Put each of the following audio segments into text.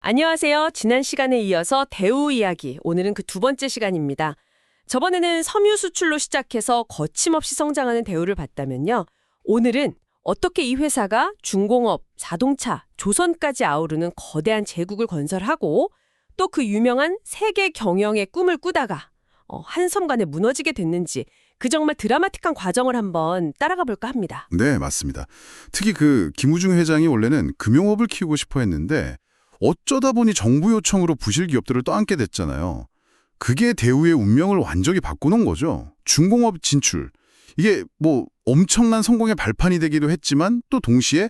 안녕하세요. 지난 시간에 이어서 대우 이야기, 오늘은 그 두 번째 시간입니다. 저번에는 섬유 수출로 시작해서 거침없이 성장하는 대우를 봤다면요. 오늘은 어떻게 이 회사가 중공업, 자동차, 조선까지 아우르는 거대한 제국을 건설하고 또 그 유명한 세계 경영의 꿈을 꾸다가 한순간에 무너지게 됐는지 그 정말 드라마틱한 과정을 한번 따라가 볼까 합니다. 네, 맞습니다. 특히 그 김우중 회장이 원래는 금융업을 키우고 싶어 했는데 어쩌다 보니 정부 요청으로 부실 기업들을 떠안게 됐잖아요. 그게 대우의 운명을 완전히 바꿔놓은 거죠. 중공업 진출. 이게 뭐 엄청난 성공의 발판이 되기도 했지만 또 동시에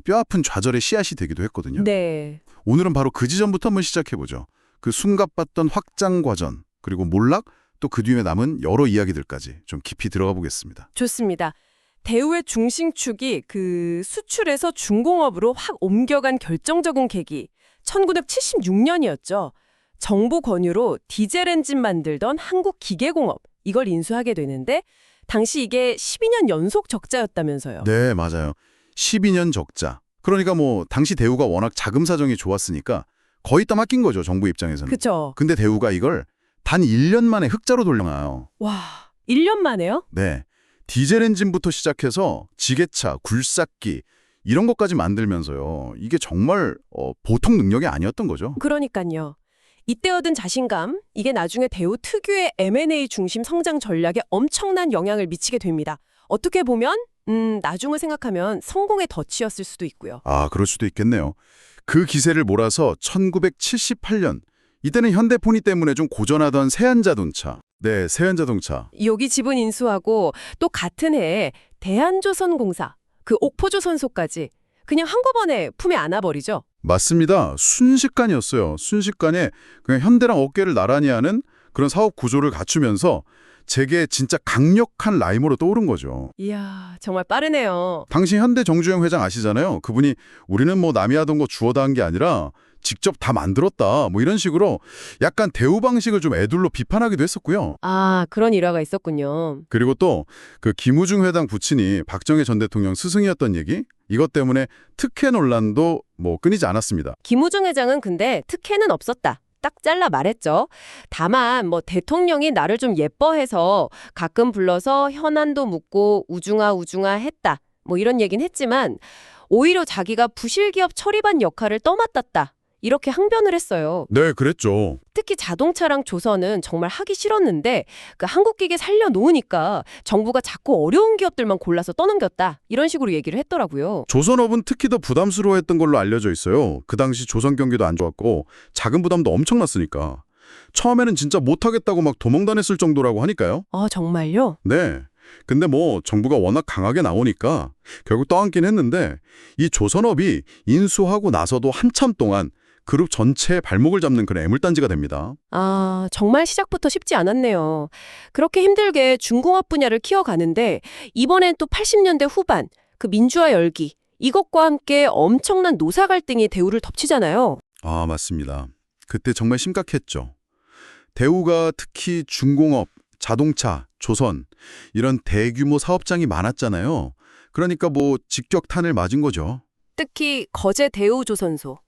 뼈아픈 좌절의 씨앗이 되기도 했거든요. 네. 오늘은 바로 그 지점부터 한번 시작해보죠. 그 숨가빴던 확장 과정, 그리고 몰락, 또 그 뒤에 남은 여러 이야기들까지 좀 깊이 들어가 보겠습니다. 좋습니다. 대우의 중심축이 그 수출에서 중공업으로 확 옮겨간 결정적인 계기, 1976년이었죠. 정부 권유로 디젤 엔진 만들던 한국기계공업, 이걸 인수하게 되는데 당시 이게 12년 연속 적자였다면서요. 네, 맞아요. 12년 적자. 그러니까 뭐 당시 대우가 워낙 자금 사정이 좋았으니까 거의 다 맡긴 거죠, 정부 입장에서는. 그쵸. 근데 대우가 이걸 단 1년 만에 흑자로 돌려놔요. 와, 1년 만에요? 네. 디젤 엔진부터 시작해서 지게차, 굴삭기 이런 것까지 만들면서요. 이게 정말 보통 능력이 아니었던 거죠. 그러니까요. 이때 얻은 자신감, 이게 나중에 대우 특유의 M&A 중심 성장 전략에 엄청난 영향을 미치게 됩니다. 어떻게 보면 나중을 생각하면 성공의 덫이었을 수도 있고요. 아, 그럴 수도 있겠네요. 그 기세를 몰아서 1978년, 이때는 현대폰이 때문에 좀 고전하던 세안자동차. 네, 세안자동차. 여기 지분 인수하고 또 같은 해에 대한조선공사, 그 옥포조선소까지 그냥 한꺼번에 품에 안아버리죠. 맞습니다. 순식간이었어요. 순식간에 그냥 현대랑 어깨를 나란히 하는 그런 사업 구조를 갖추면서 제게 진짜 강력한 라이머로 떠오른 거죠. 이야, 정말 빠르네요. 당시 현대 정주영 회장 아시잖아요. 그분이 우리는 뭐 남이 하던 거 주워다 한 게 아니라 직접 다 만들었다. 뭐 이런 식으로 약간 대우 방식을 좀 애둘러 비판하기도 했었고요. 아, 그런 일화가 있었군요. 그리고 또 그 김우중 회장 부친이 박정희 전 대통령 스승이었던 얘기? 이것 때문에 특혜 논란도 뭐 끊이지 않았습니다. 김우중 회장은 근데 특혜는 없었다. 딱 잘라 말했죠. 다만 뭐 대통령이 나를 좀 예뻐해서 가끔 불러서 현안도 묻고 우중아 우중아 했다. 뭐 이런 얘긴 했지만 오히려 자기가 부실기업 처리반 역할을 떠맡았다. 이렇게 항변을 했어요. 네, 그랬죠. 특히 자동차랑 조선은 정말 하기 싫었는데 그 한국기계 살려놓으니까 정부가 자꾸 어려운 기업들만 골라서 떠넘겼다. 이런 식으로 얘기를 했더라고요. 조선업은 특히 더 부담스러워했던 걸로 알려져 있어요. 그 당시 조선 경기도 안 좋았고 자금 부담도 엄청났으니까. 처음에는 진짜 못하겠다고 막 도망다녔을 정도라고 하니까요. 아, 정말요? 네. 근데 뭐 정부가 워낙 강하게 나오니까 결국 떠안긴 했는데 이 조선업이 인수하고 나서도 한참 동안 그룹 전체의 발목을 잡는 그런 애물단지가 됩니다. 아, 정말 시작부터 쉽지 않았네요. 그렇게 힘들게 중공업 분야를 키워가는데 이번엔 또 80년대 후반 그 민주화 열기 이것과 함께 엄청난 노사 갈등이 대우를 덮치잖아요. 아, 맞습니다. 그때 정말 심각했죠. 대우가 특히 중공업, 자동차, 조선 이런 대규모 사업장이 많았잖아요. 그러니까 뭐 직격탄을 맞은 거죠. 특히 거제 대우조선소.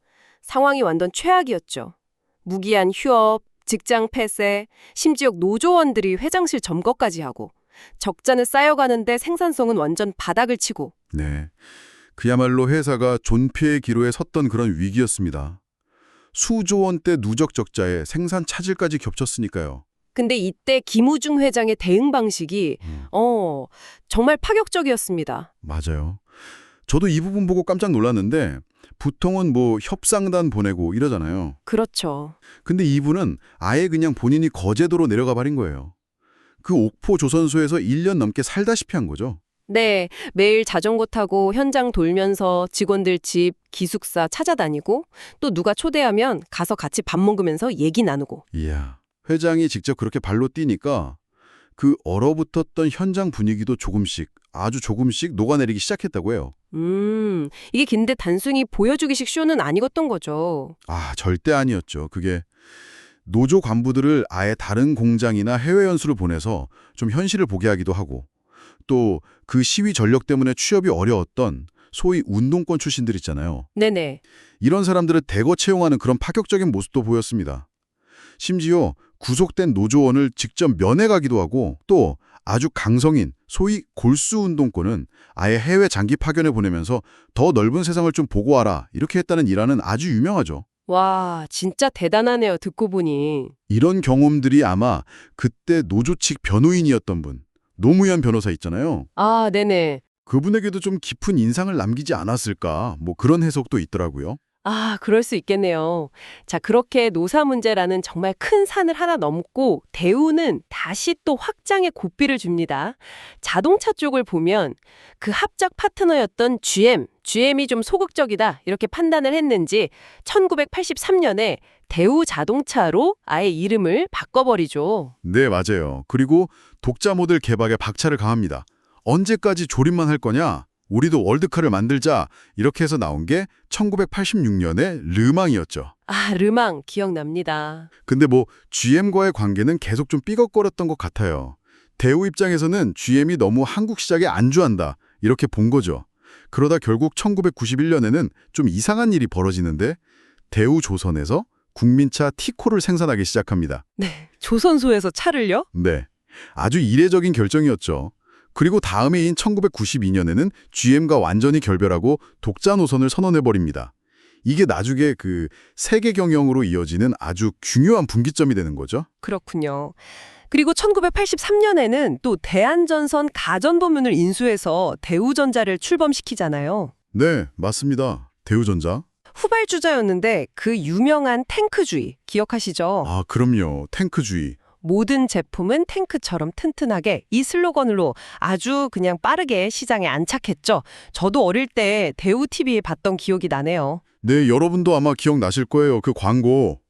상황이 완전 최악이었죠. 무기한 휴업, 직장 폐쇄, 심지어 노조원들이 회장실 점거까지 하고 적자는 쌓여가는데 생산성은 완전 바닥을 치고. 네. 그야말로 회사가 존폐의 기로에 섰던 그런 위기였습니다. 수조 원대 누적 적자에 생산 차질까지 겹쳤으니까요. 근데 이때 김우중 회장의 대응 방식이 정말 파격적이었습니다. 맞아요. 저도 이 부분 보고 깜짝 놀랐는데 보통은 뭐 협상단 보내고 이러잖아요. 그렇죠. 근데 이분은 아예 그냥 본인이 거제도로 내려가 버린 거예요. 그 옥포 조선소에서 1년 넘게 살다시피 한 거죠. 네, 매일 자전거 타고 현장 돌면서 직원들 집, 기숙사 찾아다니고 또 누가 초대하면 가서 같이 밥 먹으면서 얘기 나누고. 이야, 회장이 직접 그렇게 발로 뛰니까 그 얼어붙었던 현장 분위기도 조금씩, 아주 조금씩 녹아내리기 시작했다고 해요. 이게 근데 단순히 보여주기식 쇼는 아니었던 거죠. 아, 절대 아니었죠. 그게 노조 간부들을 아예 다른 공장이나 해외 연수를 보내서 좀 현실을 보게 하기도 하고 또 그 시위 전력 때문에 취업이 어려웠던 소위 운동권 출신들 있잖아요. 네네. 이런 사람들을 대거 채용하는 그런 파격적인 모습도 보였습니다. 심지어 구속된 노조원을 직접 면회가기도 하고 또 아주 강성인 소위 골수 운동권은 아예 해외 장기 파견에 보내면서 더 넓은 세상을 좀 보고 와라 이렇게 했다는 일화는 아주 유명하죠. 와, 진짜 대단하네요. 듣고 보니. 이런 경험들이 아마 그때 노조 측 변호인이었던 분, 노무현 변호사 있잖아요. 아, 네네. 그분에게도 좀 깊은 인상을 남기지 않았을까 뭐 그런 해석도 있더라고요. 아, 그럴 수 있겠네요. 자, 그렇게 노사 문제라는 정말 큰 산을 하나 넘고 대우는 다시 또 확장의 고삐를 줍니다. 자동차 쪽을 보면 그 합작 파트너였던 GM이 좀 소극적이다 이렇게 판단을 했는지 1983년에 대우 자동차로 아예 이름을 바꿔버리죠. 네, 맞아요. 그리고 독자 모델 개발에 박차를 가합니다. 언제까지 조립만 할 거냐? 우리도 월드카를 만들자. 이렇게 해서 나온 게 1986년의 르망이었죠. 아, 르망 기억납니다. 근데 뭐 GM과의 관계는 계속 좀 삐걱거렸던 것 같아요. 대우 입장에서는 GM이 너무 한국 시장에 안주한다. 이렇게 본 거죠. 그러다 결국 1991년에는 좀 이상한 일이 벌어지는데 대우조선에서 국민차 티코를 생산하기 시작합니다. 네, 조선소에서 차를요? 네, 아주 이례적인 결정이었죠. 그리고 다음 해인 1992년에는 GM과 완전히 결별하고 독자 노선을 선언해버립니다. 이게 나중에 그 세계 경영으로 이어지는 아주 중요한 분기점이 되는 거죠. 그렇군요. 그리고 1983년에는 또 대한전선 가전부문을 인수해서 대우전자를 출범시키잖아요. 네, 맞습니다. 대우전자. 후발주자였는데 그 유명한 탱크주의 기억하시죠? 아, 그럼요. 탱크주의. 모든 제품은 탱크처럼 튼튼하게 이 슬로건으로 아주 그냥 빠르게 시장에 안착했죠. 저도 어릴 때 대우 TV에 봤던 기억이 나네요. 네, 여러분도 아마 기억나실 거예요. 그 광고.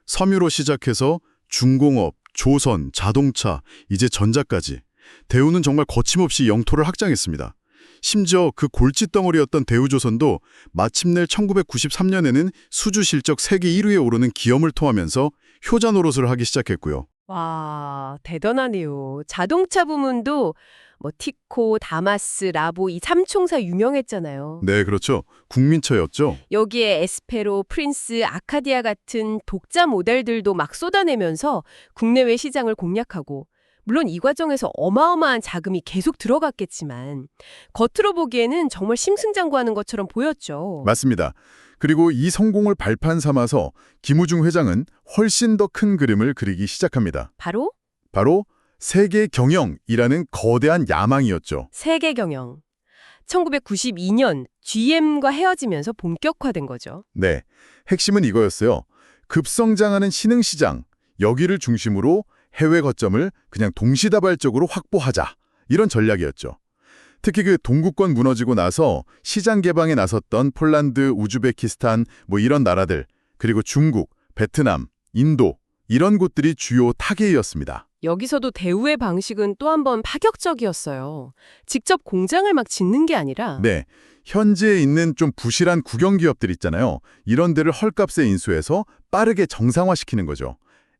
섬유로 시작해서 중공업, 조선, 자동차, 이제 전자까지. 대우는 정말 거침없이 영토를 확장했습니다. 심지어 그 골칫덩어리였던 대우조선도 마침내 1993년에는 수주 실적 세계 1위에 오르는 기염을 토하면서 효자 노릇을 하기 시작했고요. 와, 대단하네요. 자동차 부문도 뭐 티코, 다마스, 라보 이 삼총사 유명했잖아요. 네, 그렇죠. 국민차였죠. 여기에 에스페로, 프린스, 아카디아 같은 독자 모델들도 막 쏟아내면서 국내외 시장을 공략하고 물론 이 과정에서 어마어마한 자금이 계속 들어갔겠지만 겉으로 보기에는 정말 심승장구하는 것처럼 보였죠. 맞습니다. 그리고 이 성공을 발판 삼아서 김우중 회장은 훨씬 더 큰 그림을 그리기 시작합니다. 바로 세계 경영이라는 거대한 야망이었죠. 세계 경영. 1992년 GM과 헤어지면서 본격화된 거죠. 네, 핵심은 이거였어요. 급성장하는 신흥시장, 여기를 중심으로 해외 거점을 그냥 동시다발적으로 확보하자. 이런 전략이었죠. 특히 그 동구권 무너지고 나서 시장 개방에 나섰던 폴란드, 우즈베키스탄 뭐 이런 나라들, 그리고 중국, 베트남, 인도 이런 곳들이 주요 타겟이었습니다. 여기서도 대우의 방식은 또 한 번 파격적이었어요. 직접 공장을 막 짓는 게 아니라 네, 현지에 있는 좀 부실한 국영기업들 있잖아요. 이런 데를 헐값에 인수해서 빠르게 정상화시키는 거죠.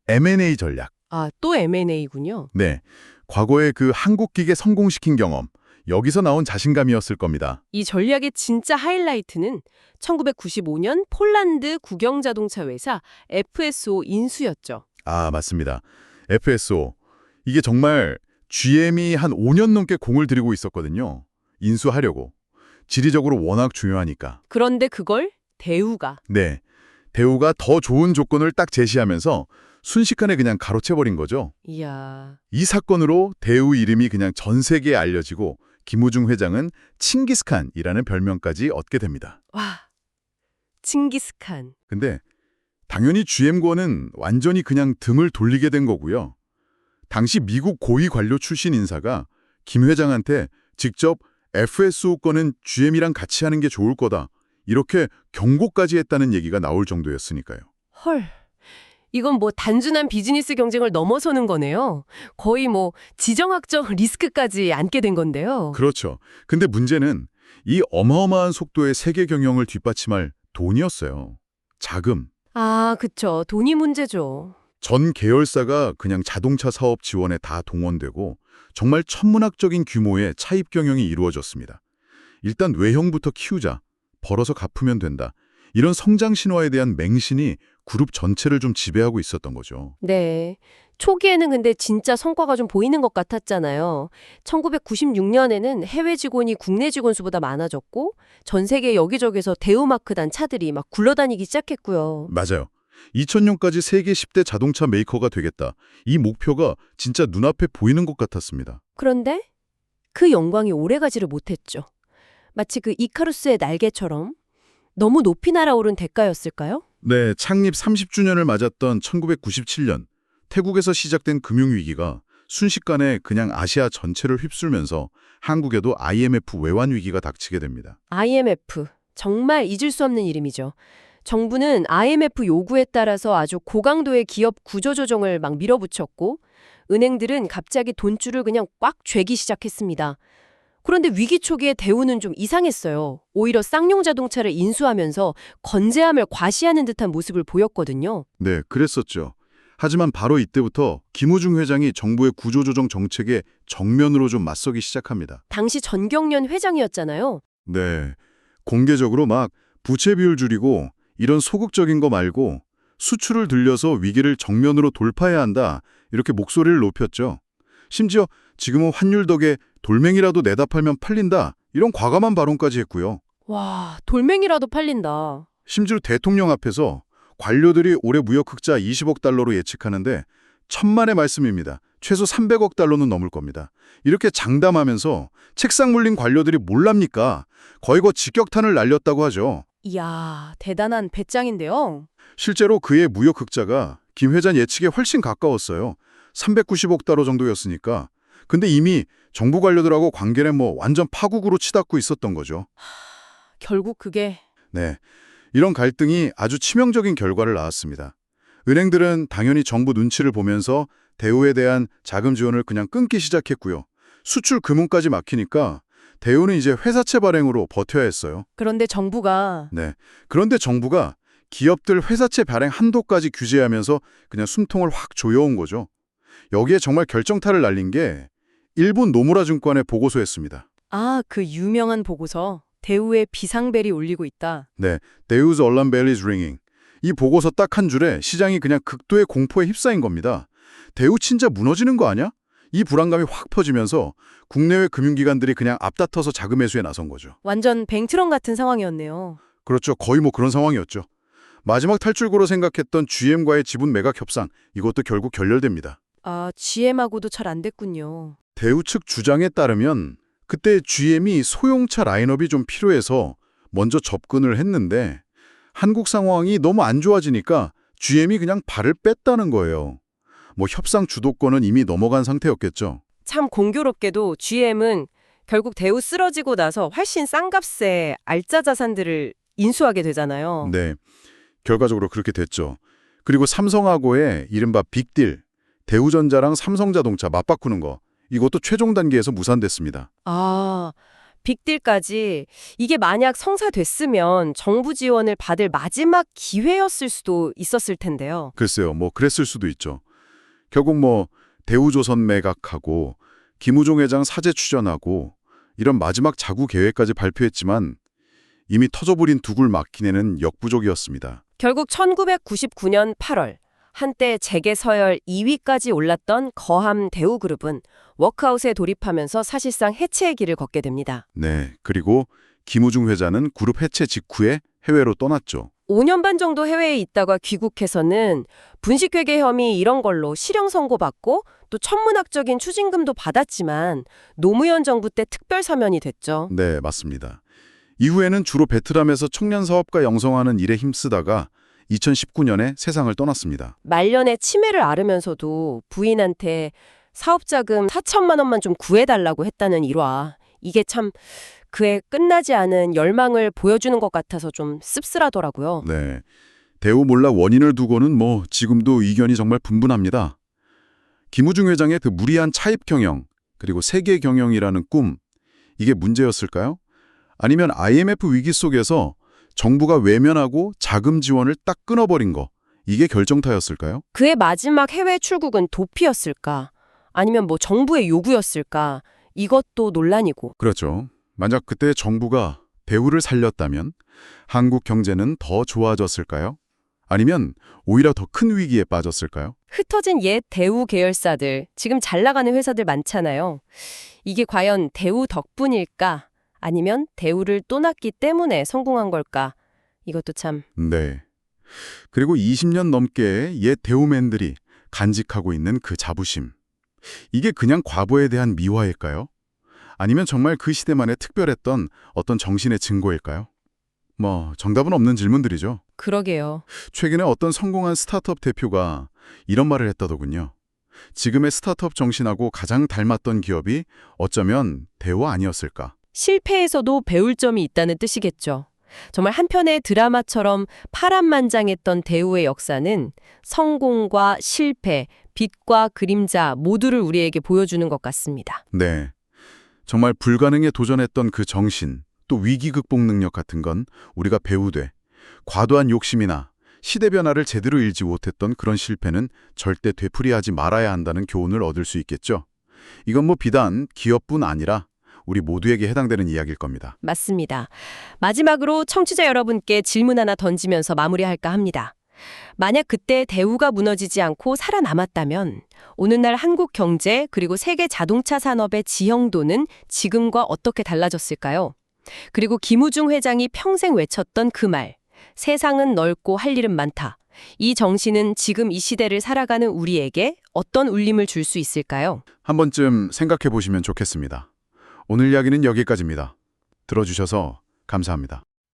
M&A 전략. 아, 또 M&A군요. 네, 과거에 그 한국기계 성공시킨 경험, 여기서 나온 자신감이었을 겁니다. 이 전략의 진짜 하이라이트는 1995년 폴란드 국영자동차 회사 FSO 인수였죠. 아, 맞습니다. FSO. 이게 정말 GM이 한 5년 넘게 공을 들이고 있었거든요. 인수하려고. 지리적으로 워낙 중요하니까. 그런데 그걸 대우가 네, 대우가 더 좋은 조건을 딱 제시하면서 순식간에 그냥 가로채버린 거죠. 이야, 이 사건으로 대우 이름이 그냥 전 세계에 알려지고 김우중 회장은 칭기스칸이라는 별명까지 얻게 됩니다. 와, 칭기스칸. 근데 당연히 GM과는 완전히 그냥 등을 돌리게 된 거고요. 당시 미국 고위 관료 출신 인사가 김 회장한테 직접 FSO 거는 GM이랑 같이 하는 게 좋을 거다. 이렇게 경고까지 했다는 얘기가 나올 정도였으니까요. 헐, 이건 뭐 단순한 비즈니스 경쟁을 넘어서는 거네요. 거의 뭐 지정학적 리스크까지 안게 된 건데요. 그렇죠. 근데 문제는 이 어마어마한 속도의 세계 경영을 뒷받침할 돈이었어요. 자금. 아, 그쵸. 돈이 문제죠. 전 계열사가 그냥 자동차 사업 지원에 다 동원되고 정말 천문학적인 규모의 차입 경영이 이루어졌습니다. 일단 외형부터 키우자. 벌어서 갚으면 된다. 이런 성장 신화에 대한 맹신이 그룹 전체를 좀 지배하고 있었던 거죠. 네. 초기에는 근데 진짜 성과가 좀 보이는 것 같았잖아요. 1996년에는 해외 직원이 국내 직원 수보다 많아졌고 전 세계 여기저기서 대우마크 단 차들이 막 굴러다니기 시작했고요. 맞아요. 2000년까지 세계 10대 자동차 메이커가 되겠다. 이 목표가 진짜 눈앞에 보이는 것 같았습니다. 그런데 그 영광이 오래가지를 못했죠. 마치 그 이카루스의 날개처럼 너무 높이 날아오른 대가였을까요? 네, 창립 30주년을 맞았던 1997년 태국에서 시작된 금융위기가 순식간에 그냥 아시아 전체를 휩쓸면서 한국에도 IMF 외환 위기가 닥치게 됩니다. IMF. 정말 잊을 수 없는 이름이죠. 정부는 IMF 요구에 따라서 아주 고강도의 기업 구조조정을 막 밀어붙였고 은행들은 갑자기 돈줄을 그냥 꽉 쥐기 시작했습니다. 그런데 위기 초기에 대우는 좀 이상했어요. 오히려 쌍용 자동차를 인수하면서 건재함을 과시하는 듯한 모습을 보였거든요. 네, 그랬었죠. 하지만 바로 이때부터 김우중 회장이 정부의 구조조정 정책에 정면으로 좀 맞서기 시작합니다. 당시 전경련 회장이었잖아요. 네, 공개적으로 막 부채 비율 줄이고 이런 소극적인 거 말고 수출을 들려서 위기를 정면으로 돌파해야 한다. 이렇게 목소리를 높였죠. 심지어 지금은 환율 덕에 돌멩이라도 내다 팔면 팔린다. 이런 과감한 발언까지 했고요. 와, 돌멩이라도 팔린다. 심지어 대통령 앞에서 관료들이 올해 무역 흑자 20억 달러로 예측하는데 천만의 말씀입니다. 최소 300억 달러는 넘을 겁니다. 이렇게 장담하면서 책상 물린 관료들이 뭘랍니까? 거의 직격탄을 날렸다고 하죠. 이야, 대단한 배짱인데요. 실제로 그의 무역 흑자가 김 회장 예측에 훨씬 가까웠어요. 390억 달러 정도였으니까. 근데 이미 정부 관료들하고 관계는 완전 파국으로 치닫고 있었던 거죠. 결국 그게 네, 이런 갈등이 아주 치명적인 결과를 낳았습니다. 은행들은 당연히 정부 눈치를 보면서 대우에 대한 자금 지원을 그냥 끊기 시작했고요. 수출 금융까지 막히니까 대우는 이제 회사채 발행으로 버텨야 했어요. 그런데 정부가 네, 그런데 정부가 기업들 회사채 발행 한도까지 규제하면서 그냥 숨통을 확 조여온 거죠. 여기에 정말 결정타를 날린 게 일본 노무라 증권의 보고서였습니다. 그 유명한 보고서 대우의 비상벨이 울리고 있다. 네, Deus alarm bell is ringing. 이 보고서 딱 한 줄에 시장이 그냥 극도의 공포에 휩싸인 겁니다. 대우 진짜 무너지는 거 아니야? 이 불안감이 확 퍼지면서 국내외 금융기관들이 그냥 앞다퉈서 자금 매수에 나선 거죠. 완전 뱅트런 같은 상황이었네요. 그렇죠. 거의 그런 상황이었죠. 마지막 탈출구로 생각했던 GM과의 지분 매각 협상, 이것도 결국 결렬됩니다. GM하고도 잘 안 됐군요. 대우 측 주장에 따르면 그때 GM이 소형차 라인업이 좀 필요해서 먼저 접근을 했는데 한국 상황이 너무 안 좋아지니까 GM이 그냥 발을 뺐다는 거예요. 협상 주도권은 이미 넘어간 상태였겠죠. 참 공교롭게도 GM은 결국 대우 쓰러지고 나서 훨씬 싼 값에 알짜 자산들을 인수하게 되잖아요. 네, 결과적으로 그렇게 됐죠. 그리고 삼성하고의 이른바 빅딜, 대우전자랑 삼성자동차 맞바꾸는 거, 이것도 최종 단계에서 무산됐습니다. 빅딜까지 이게 만약 성사됐으면 정부 지원을 받을 마지막 기회였을 수도 있었을 텐데요. 글쎄요, 그랬을 수도 있죠. 결국 대우조선 매각하고 김우중 회장 사제 추전하고 이런 마지막 자구 계획까지 발표했지만 이미 터져버린 두 굴 막히내는 역부족이었습니다. 결국 1999년 8월 한때 재계 서열 2위까지 올랐던 거함 대우그룹은 워크아웃에 돌입하면서 사실상 해체의 길을 걷게 됩니다. 네, 그리고 김우중 회장은 그룹 해체 직후에 해외로 떠났죠. 5년 반 정도 해외에 있다가 귀국해서는 분식회계 혐의 이런 걸로 실형 선고받고 또 천문학적인 추징금도 받았지만 노무현 정부 때 특별 사면이 됐죠. 네, 맞습니다. 이후에는 주로 베트남에서 청년 사업가 양성하는 일에 힘쓰다가 2019년에 세상을 떠났습니다. 말년에 치매를 앓으면서도 부인한테 사업자금 4천만 원만 좀 구해달라고 했다는 일화. 이게 참 그의 끝나지 않은 열망을 보여주는 것 같아서 좀 씁쓸하더라고요. 네, 대우 몰락 원인을 두고는 지금도 의견이 정말 분분합니다. 김우중 회장의 그 무리한 차입 경영, 그리고 세계 경영이라는 꿈, 이게 문제였을까요? 아니면 IMF 위기 속에서 정부가 외면하고 자금 지원을 딱 끊어버린 거, 이게 결정타였을까요? 그의 마지막 해외 출국은 도피였을까? 아니면 정부의 요구였을까? 이것도 논란이고. 그렇죠. 만약 그때 정부가 대우를 살렸다면 한국 경제는 더 좋아졌을까요? 아니면 오히려 더 큰 위기에 빠졌을까요? 흩어진 옛 대우 계열사들, 지금 잘 나가는 회사들 많잖아요. 이게 과연 대우 덕분일까? 아니면 대우를 또 났기 때문에 성공한 걸까? 이것도 참 네. 그리고 20년 넘게 옛 대우맨들이 간직하고 있는 그 자부심. 이게 그냥 과거에 대한 미화일까요? 아니면 정말 그 시대만의 특별했던 어떤 정신의 증거일까요? 정답은 없는 질문들이죠. 그러게요. 최근에 어떤 성공한 스타트업 대표가 이런 말을 했다더군요. 지금의 스타트업 정신하고 가장 닮았던 기업이 어쩌면 대우 아니었을까? 실패에서도 배울 점이 있다는 뜻이겠죠. 정말 한편의 드라마처럼 파란만장했던 대우의 역사는 성공과 실패, 빛과 그림자 모두를 우리에게 보여주는 것 같습니다. 네. 정말 불가능에 도전했던 그 정신, 또 위기 극복 능력 같은 건 우리가 배우되 과도한 욕심이나 시대 변화를 제대로 읽지 못했던 그런 실패는 절대 되풀이하지 말아야 한다는 교훈을 얻을 수 있겠죠. 이건 비단 기업뿐 아니라 우리 모두에게 해당되는 이야기일 겁니다. 맞습니다. 마지막으로 청취자 여러분께 질문 하나 던지면서 마무리할까 합니다. 만약 그때 대우가 무너지지 않고 살아남았다면 오늘날 한국 경제 그리고 세계 자동차 산업의 지형도는 지금과 어떻게 달라졌을까요? 그리고 김우중 회장이 평생 외쳤던 그 말, 세상은 넓고 할 일은 많다. 이 정신은 지금 이 시대를 살아가는 우리에게 어떤 울림을 줄 수 있을까요? 한 번쯤 생각해 보시면 좋겠습니다. 오늘 이야기는 여기까지입니다. 들어주셔서 감사합니다.